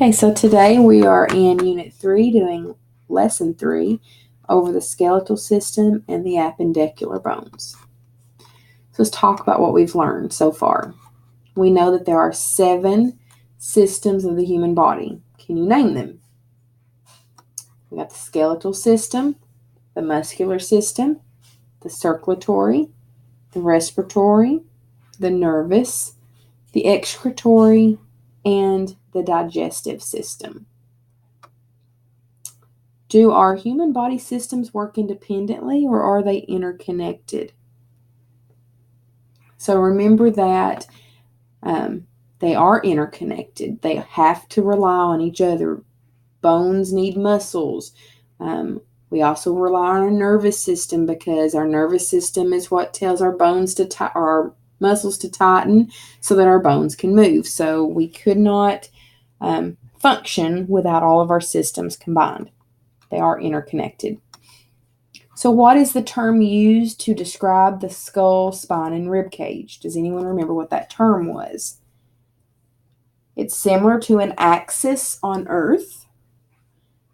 Okay, so today we are in Unit 3 doing Lesson 3 over the skeletal system and the appendicular bones. So let's talk about what we've learned so far. We know that there are 7 systems of the human body. Can you name them? We got the skeletal system, the muscular system, the circulatory, the respiratory, the nervous, the excretory, and the digestive system. Do our human body systems work independently or are they interconnected? So remember that they are interconnected. They have to rely on each other. Bones need muscles. We also rely on our nervous system because our nervous system is what tells our bones to our muscles to tighten so that our bones can move. So we could not function without all of our systems combined. They are interconnected. So what is the term used to describe the skull, spine, and rib cage? Does anyone remember what that term was? It's similar to an axis on Earth,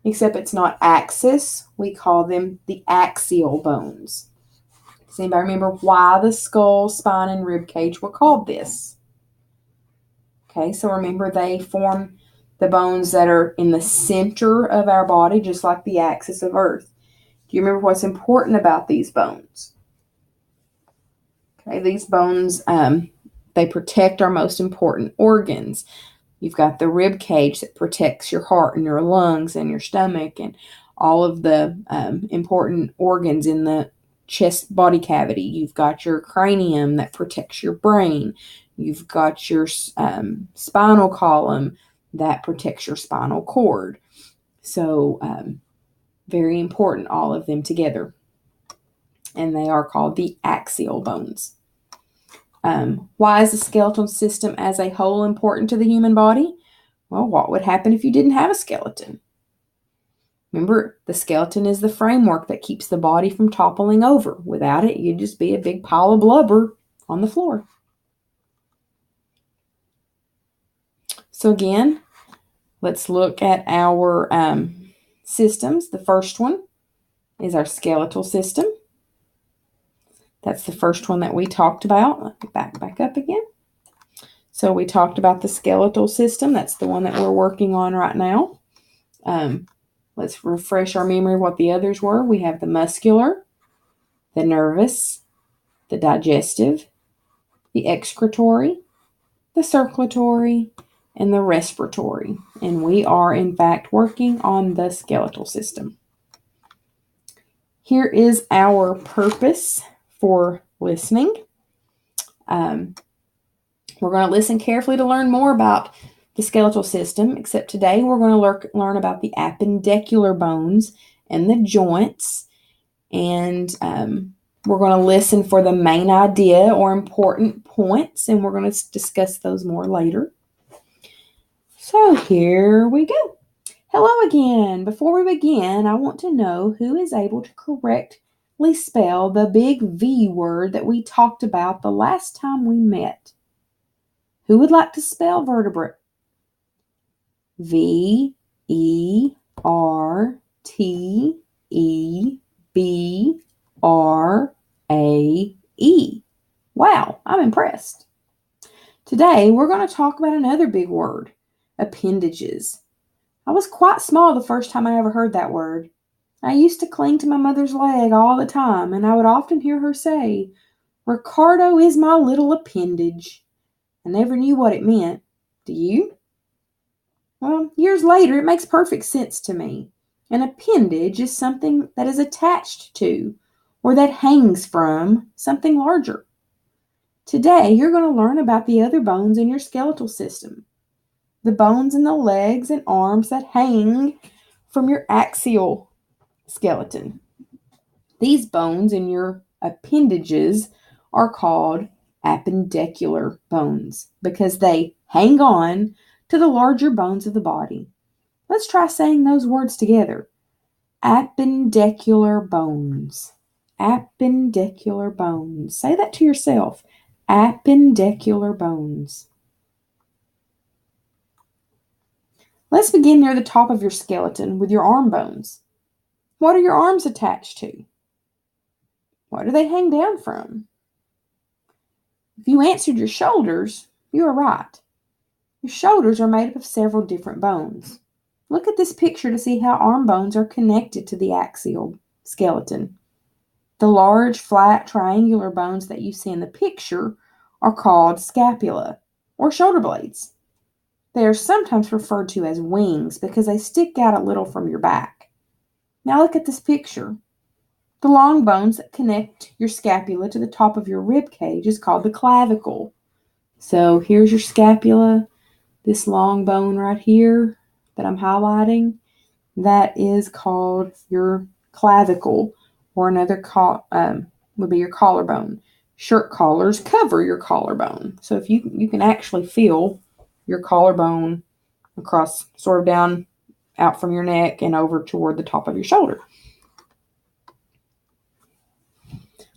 except it's not axis. We call them the axial bones. Does anybody remember why the skull, spine, and rib cage were called this? Okay, so remember they form the bones that are in the center of our body, just like the axis of Earth. Do you remember what's important about these bones? Okay, these bones, they protect our most important organs. You've got the rib cage that protects your heart and your lungs and your stomach and all of the important organs in the chest body cavity. You've got your cranium that protects your brain. You've got your spinal column that protects your spinal cord. So very important, all of them together. And they are called the axial bones. Why is the skeletal system as a whole important to the human body? Well, what would happen if you didn't have a skeleton? Remember, the skeleton is the framework that keeps the body from toppling over. Without it, you'd just be a big pile of blubber on the floor. So again, let's look at our systems. The first one is our skeletal system. That's the first one that we talked about. Let me back up again. So we talked about the skeletal system. That's the one that we're working on right now. Let's refresh our memory of what the others were. We have the muscular, the nervous, the digestive, the excretory, the circulatory, and the respiratory. And we are, in fact, working on the skeletal system. Here is our purpose for listening. We're going to listen carefully to learn more about the skeletal system, except today we're going to learn about the appendicular bones and the joints. And we're going to listen for the main idea or important points, and we're going to discuss those more later. So here we go. Hello again. Before we begin, I want to know who is able to correctly spell the big V word that we talked about the last time we met. Who would like to spell vertebrate? V-E-R-T-E-B-R-A-E. Wow, I'm impressed. Today, we're going to talk about another big word, appendages. I was quite small the first time I ever heard that word. I used to cling to my mother's leg all the time, and I would often hear her say, "Ricardo is my little appendage." I never knew what it meant. Do you? Well, years later, it makes perfect sense to me. An appendage is something that is attached to or that hangs from something larger. Today, you're going to learn about the other bones in your skeletal system. The bones in the legs and arms that hang from your axial skeleton. These bones in your appendages are called appendicular bones because they hang on to the larger bones of the body. Let's try saying those words together. Appendicular bones. Appendicular bones. Say that to yourself. Appendicular bones. Let's begin near the top of your skeleton with your arm bones. What are your arms attached to? What do they hang down from? If you answered your shoulders, you are right. Your shoulders are made up of several different bones. Look at this picture to see how arm bones are connected to the axial skeleton. The large, flat, triangular bones that you see in the picture are called scapula, or shoulder blades. They are sometimes referred to as wings because they stick out a little from your back. Now look at this picture. The long bones that connect your scapula to the top of your rib cage is called the clavicle. So here's your scapula, this long bone right here that I'm highlighting, that is called your clavicle, or another would be your collarbone. Shirt collars cover your collarbone. So if you can actually feel your collarbone across, sort of down, out from your neck and over toward the top of your shoulder.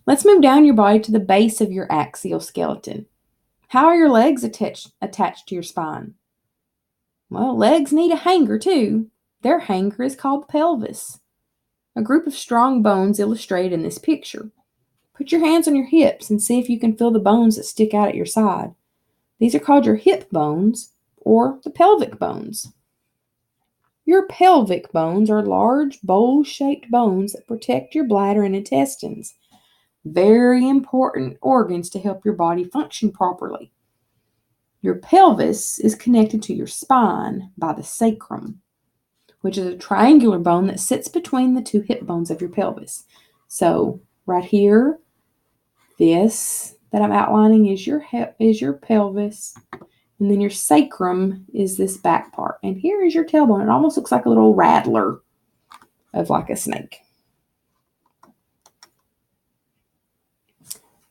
Let's move down your body to the base of your axial skeleton. How are your legs attached to your spine? Well, legs need a hanger too. Their hanger is called the pelvis. A group of strong bones illustrated in this picture. Put your hands on your hips and see if you can feel the bones that stick out at your side. These are called your hip bones or the pelvic bones. Your pelvic bones are large, bowl-shaped bones that protect your bladder and intestines. Very important organs to help your body function properly. Your pelvis is connected to your spine by the sacrum, which is a triangular bone that sits between the two hip bones of your pelvis. So right here, this that I'm outlining is your pelvis, and then your sacrum is this back part. And here is your tailbone. It almost looks like a little rattler of like a snake.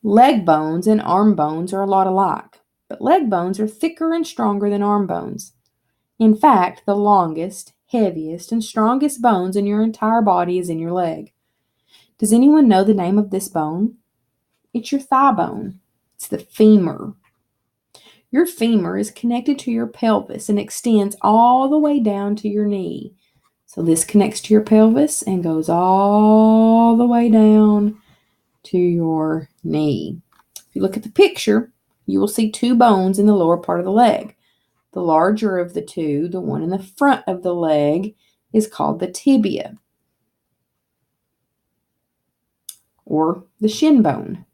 Leg bones and arm bones are a lot alike, but leg bones are thicker and stronger than arm bones. In fact, the longest, heaviest, and strongest bones in your entire body is in your leg. Does anyone know the name of this bone? It's your thigh bone. It's the femur. Your femur is connected to your pelvis and extends all the way down to your knee. So this connects to your pelvis and goes all the way down to your knee. If you look at the picture, you will see two bones in the lower part of the leg. The larger of the two, the one in the front of the leg, is called the tibia, or the shin bone.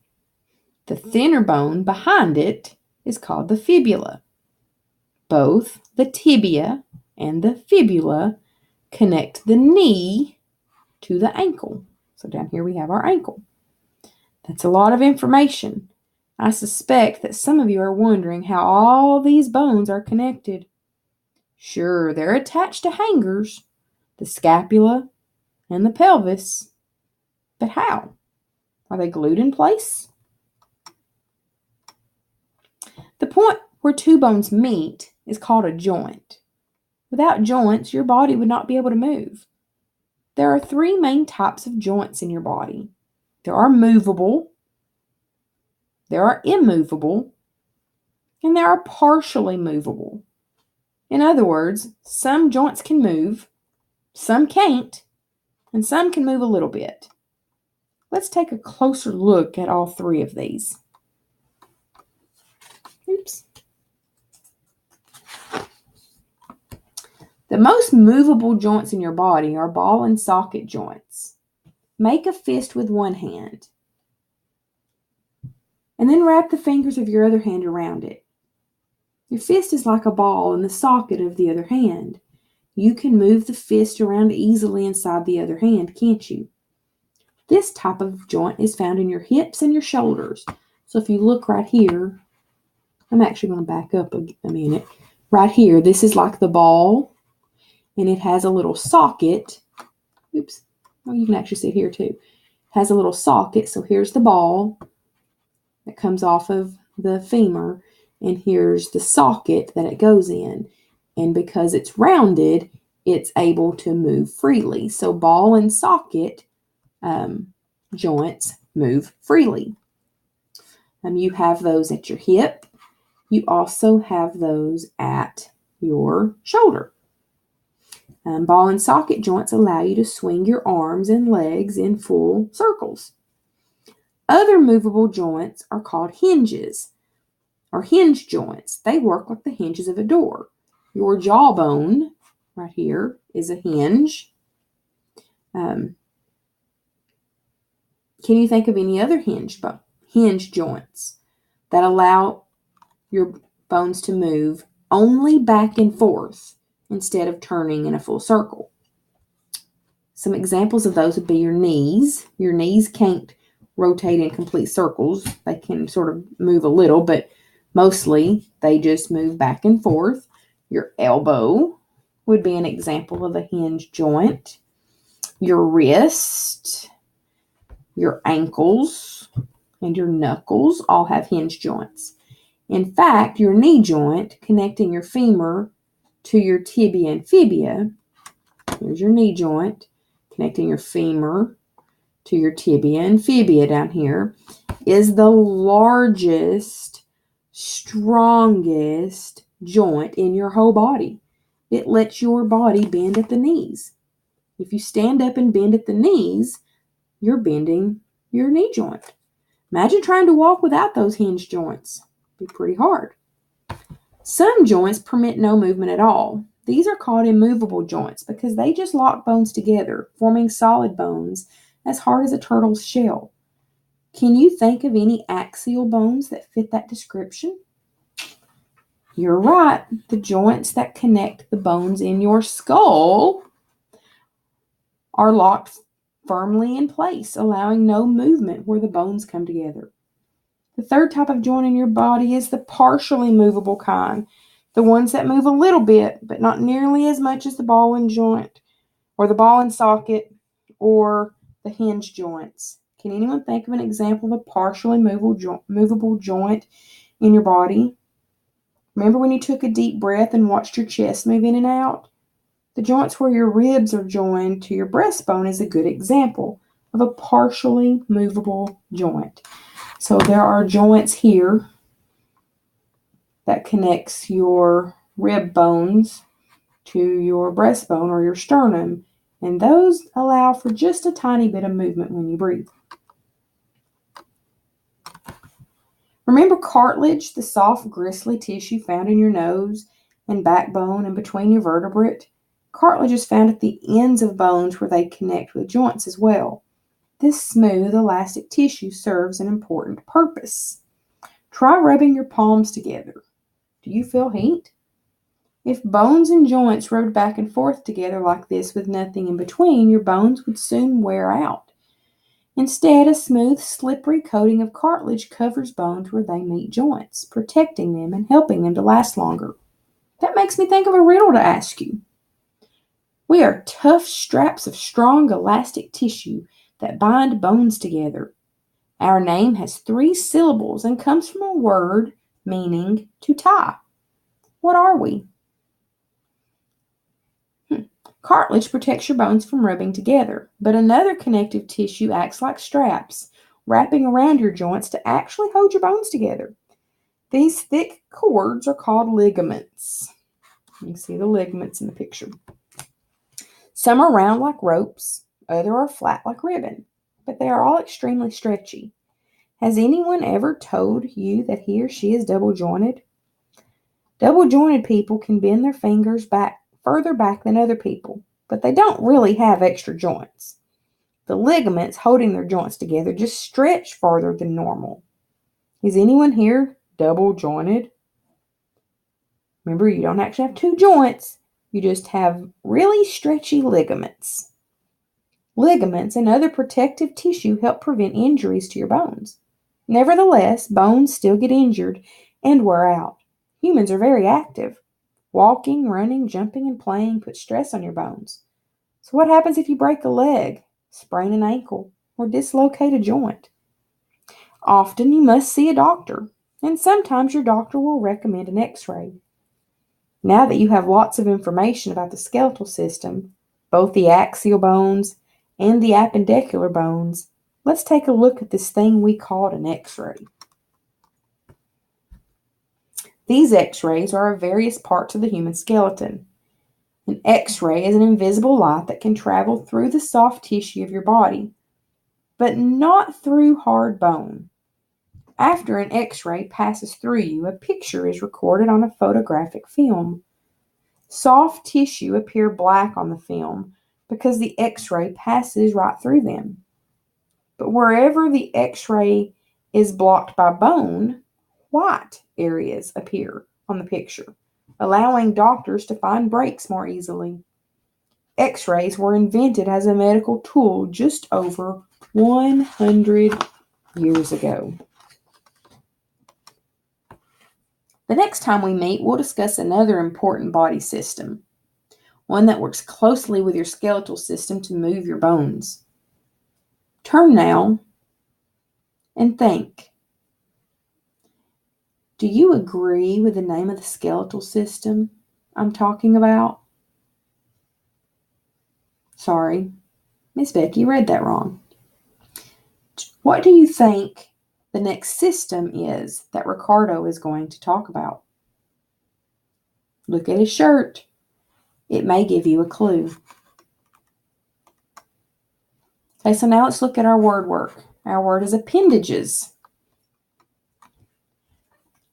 The thinner bone behind it is called the fibula. Both the tibia and the fibula connect the knee to the ankle. So down here we have our ankle. That's a lot of information. I suspect that some of you are wondering how all these bones are connected. Sure, they're attached to hangers, the scapula and the pelvis. But how? Are they glued in place? The point where two bones meet is called a joint. Without joints, your body would not be able to move. There are three main types of joints in your body. There are movable, there are immovable, and there are partially movable. In other words, some joints can move, some can't, and some can move a little bit. Let's take a closer look at all three of these. Oops. The most movable joints in your body are ball and socket joints. Make a fist with one hand, and then wrap the fingers of your other hand around it. Your fist is like a ball in the socket of the other hand. You can move the fist around easily inside the other hand, can't you? This type of joint is found in your hips and your shoulders. So if you look right here, I'm actually going to back up a minute. Right here, this is like the ball, and it has a little socket. Oops. Oh, you can actually see it here too. It has a little socket. So here's the ball that comes off of the femur, and here's the socket that it goes in. And because it's rounded, it's able to move freely. So ball and socket joints move freely. You have those at your hip. You also have those at your shoulder. Ball and socket joints allow you to swing your arms and legs in full circles. Other movable joints are called hinges or hinge joints. They work like the hinges of a door. Your jawbone right here is a hinge. Can you think of any other hinge joints that allow your bones to move only back and forth instead of turning in a full circle? Some examples of those would be your knees. Your knees can't rotate in complete circles. They can sort of move a little, but mostly they just move back and forth. Your elbow would be an example of a hinge joint. Your wrist, your ankles, and your knuckles all have hinge joints. In fact, your knee joint connecting your femur to your tibia and fibia, here's your knee joint connecting your femur to your tibia and fibia down here, is the largest, strongest joint in your whole body. It lets your body bend at the knees. If you stand up and bend at the knees, you're bending your knee joint. Imagine trying to walk without those hinge joints. It'd be pretty hard. Some joints permit no movement at all. These are called immovable joints because they just lock bones together, forming solid bones as hard as a turtle's shell. Can you think of any axial bones that fit that description? You're right. The joints that connect the bones in your skull are locked firmly in place, allowing no movement where the bones come together. The third type of joint in your body is the partially movable kind, the ones that move a little bit, but not nearly as much as the ball and joint, or the ball and socket, or the hinge joints. Can anyone think of an example of a partially movable joint in your body? Remember when you took a deep breath and watched your chest move in and out? The joints where your ribs are joined to your breastbone is a good example of a partially movable joint. So there are joints here that connects your rib bones to your breastbone or your sternum, and those allow for just a tiny bit of movement when you breathe. Remember cartilage, the soft, gristly tissue found in your nose and backbone and between your vertebrae? Cartilage is found at the ends of bones where they connect with joints as well. This smooth, elastic tissue serves an important purpose. Try rubbing your palms together. Do you feel heat? If bones and joints rubbed back and forth together like this with nothing in between, your bones would soon wear out. Instead, a smooth, slippery coating of cartilage covers bones where they meet joints, protecting them and helping them to last longer. That makes me think of a riddle to ask you. We are tough straps of strong, elastic tissue that bind bones together. Our name has 3 syllables and comes from a word meaning to tie. What are we? Cartilage protects your bones from rubbing together, but another connective tissue acts like straps, wrapping around your joints to actually hold your bones together. These thick cords are called ligaments. You can see the ligaments in the picture. Some are round like ropes, others are flat like ribbon, but they are all extremely stretchy. Has anyone ever told you that he or she is double-jointed? Double-jointed people can bend their fingers further back than other people, but they don't really have extra joints. The ligaments holding their joints together just stretch farther than normal. Is anyone here double-jointed? Remember, you don't actually have 2 joints. You just have really stretchy ligaments. Ligaments and other protective tissue help prevent injuries to your bones. Nevertheless, bones still get injured and wear out. Humans are very active. Walking, running, jumping, and playing put stress on your bones. So what happens if you break a leg, sprain an ankle, or dislocate a joint? Often you must see a doctor, and sometimes your doctor will recommend an X-ray. Now that you have lots of information about the skeletal system, both the axial bones and the appendicular bones, let's take a look at this thing we call an X-ray. These X-rays are of various parts of the human skeleton. An X-ray is an invisible light that can travel through the soft tissue of your body, but not through hard bone. After an X-ray passes through you, a picture is recorded on a photographic film. Soft tissue appear black on the film because the X-ray passes right through them. But wherever the X-ray is blocked by bone, white areas appear on the picture, allowing doctors to find breaks more easily. X-rays were invented as a medical tool just over 100 years ago. The next time we meet, we'll discuss another important body system, one that works closely with your skeletal system to move your bones. Turn now and think. Do you agree with the name of the skeletal system I'm talking about? Sorry, Miss Becky read that wrong. What do you think the next system is that Ricardo is going to talk about? Look at his shirt. It may give you a clue. Okay, so now let's look at our word work. Our word is appendages.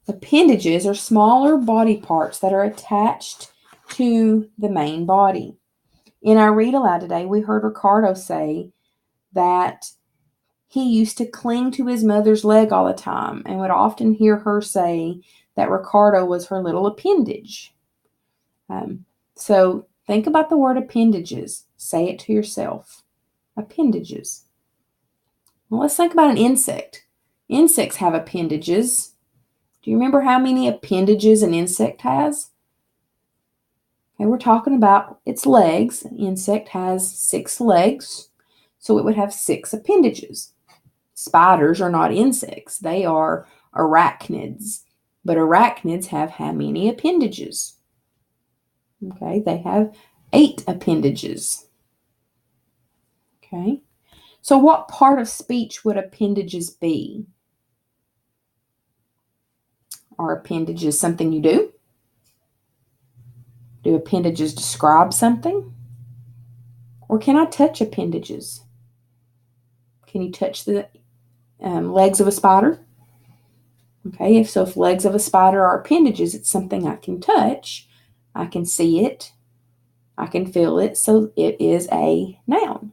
Appendages are smaller body parts that are attached to the main body. In our read aloud today, we heard Ricardo say that he used to cling to his mother's leg all the time and would often hear her say that Ricardo was her little appendage. So think about the word appendages. Say it to yourself. Appendages. Well, let's think about an insect. Insects have appendages. Do you remember how many appendages an insect has? Okay, we're talking about its legs. An insect has 6 legs, so it would have 6 appendages. Spiders are not insects. They are arachnids. But arachnids have how many appendages? Okay, they have 8 appendages. Okay, so what part of speech would appendages be? Are appendages something you do? Do appendages describe something? Or can I touch appendages? Can you touch the legs of a spider? Okay, if legs of a spider are appendages, it's something I can touch. I can see it. I can feel it, so it is a noun.